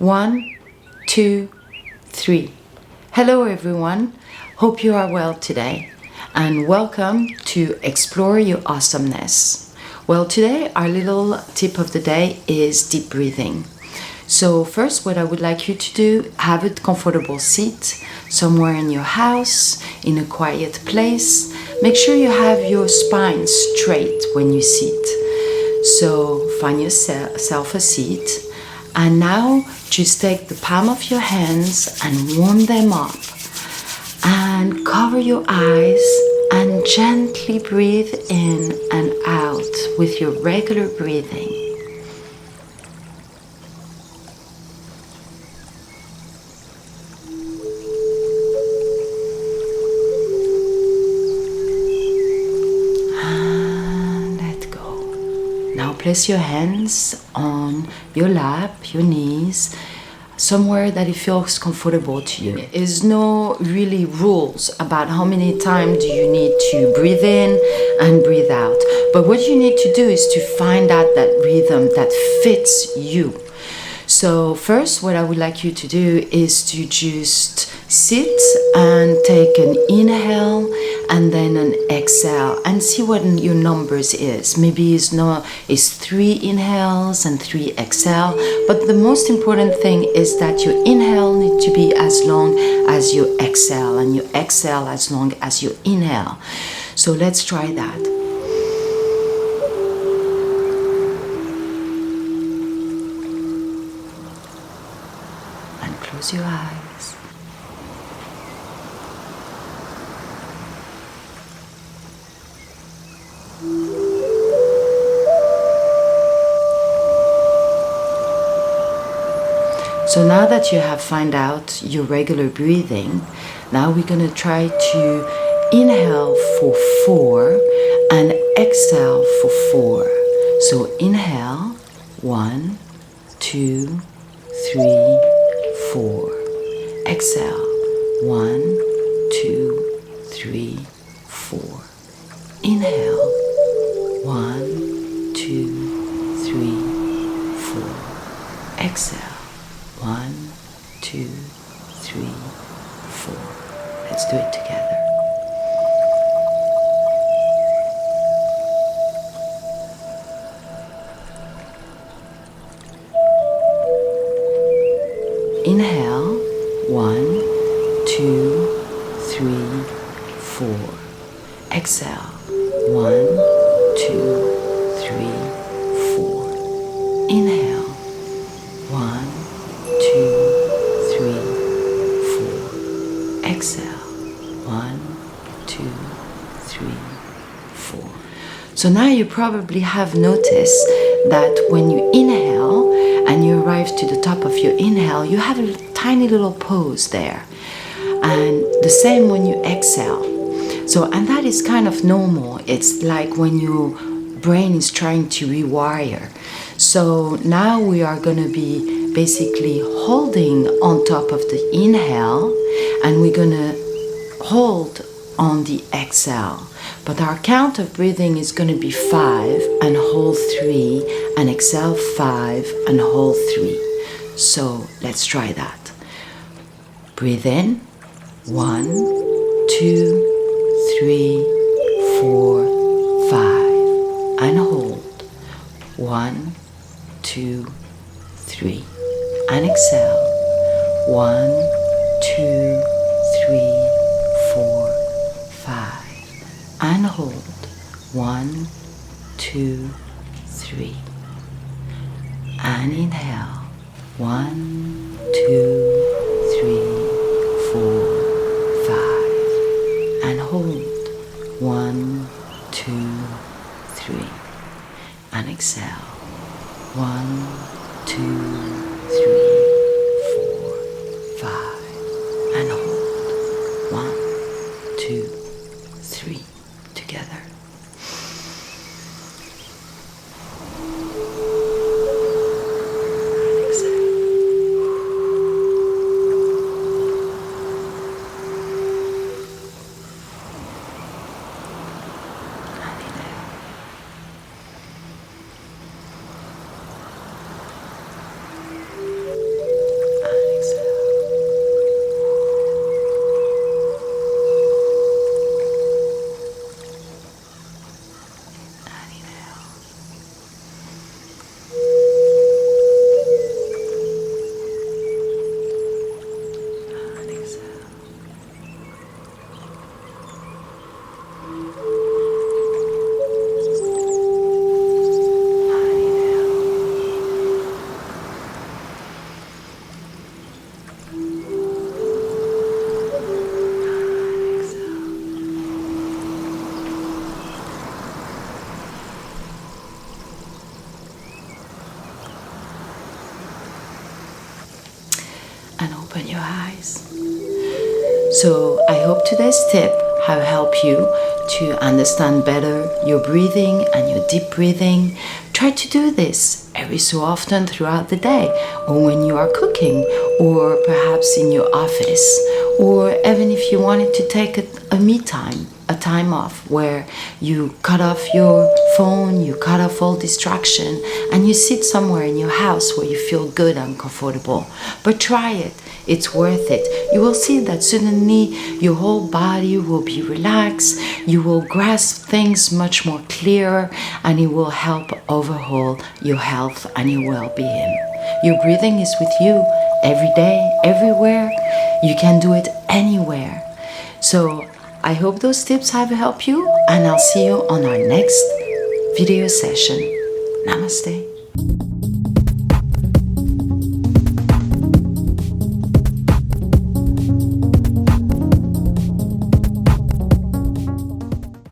1, 2, 3. Hello everyone, hope you are well today and welcome to Explore Your Awesomeness. Well, today our little tip of the day is deep breathing. So first, what I would like you to do, have a comfortable seat somewhere in your house, in a quiet place. Make sure you have your spine straight when you sit. So find yourself a seat, and now just take the palm of your hands and warm them up and cover your eyes and gently breathe in and out with your regular breathing. Now place your hands on your lap, your knees, somewhere that it feels comfortable to you. There is no really rules about how many times do you need to breathe in and breathe out. But what you need to do is to find out that rhythm that fits you. So first, what I would like you to do is to just sit and take an inhale and then an exhale and see what your numbers is. Maybe it's 3 inhales and 3 exhale, but the most important thing is that your inhale needs to be as long as your exhale and your exhale as long as your inhale. So let's try that. Close your eyes. So now that you have found out your regular breathing, now we're going to try to inhale for 4 and exhale for 4. So inhale, 1, 2, 3, 4. Exhale, 1, 2, 3, 4. Inhale, 1, 2, 3, 4. Exhale, 1, 2, 3, 4. Let's do it together. Inhale, 1, 2, 3, 4. Exhale, 1, 2, 3, 4. Inhale, 1, 2, 3, 4. Exhale, 1, 2, 3, 4. So now you probably have noticed that when you inhale and you arrive to the top of your inhale, you have a tiny little pause there. And the same when you exhale. So, and that is kind of normal. It's like when your brain is trying to rewire. So now we are going to be basically holding on top of the inhale, and we're going to hold on the exhale. But our count of breathing is going to be 5 and hold 3 and exhale 5 and hold 3. So let's try that. Breathe in, 1, 2, 3, 4, 5, and hold, 1, 2, 3, and exhale, 1, 2, 3, 4, 5. And hold, 1, 2, 3. And inhale, 1, 2, 3, 4, 5. And hold, 1, 2, 3. And exhale, 1, 2, 3, 4, 5. And hold, 1, 2, 3. Together. And exhale. And inhale. open your eyes. So I hope today's tip have helped you to understand better your breathing and your deep breathing. Try to do this every so often throughout the day, or when you are cooking, or perhaps in your office, or even if you wanted to take a me time, a time off where you cut off your phone, you cut off all distraction, and you sit somewhere in your house where you feel good and comfortable. But try it. It's worth it. You will see that suddenly your whole body will be relaxed, you will grasp things much more clearer, and it will help overhaul your health and your well-being. Your breathing is with you every day, everywhere. You can do it anywhere. So I hope those tips have helped you, and I'll see you on our next video session. Namaste.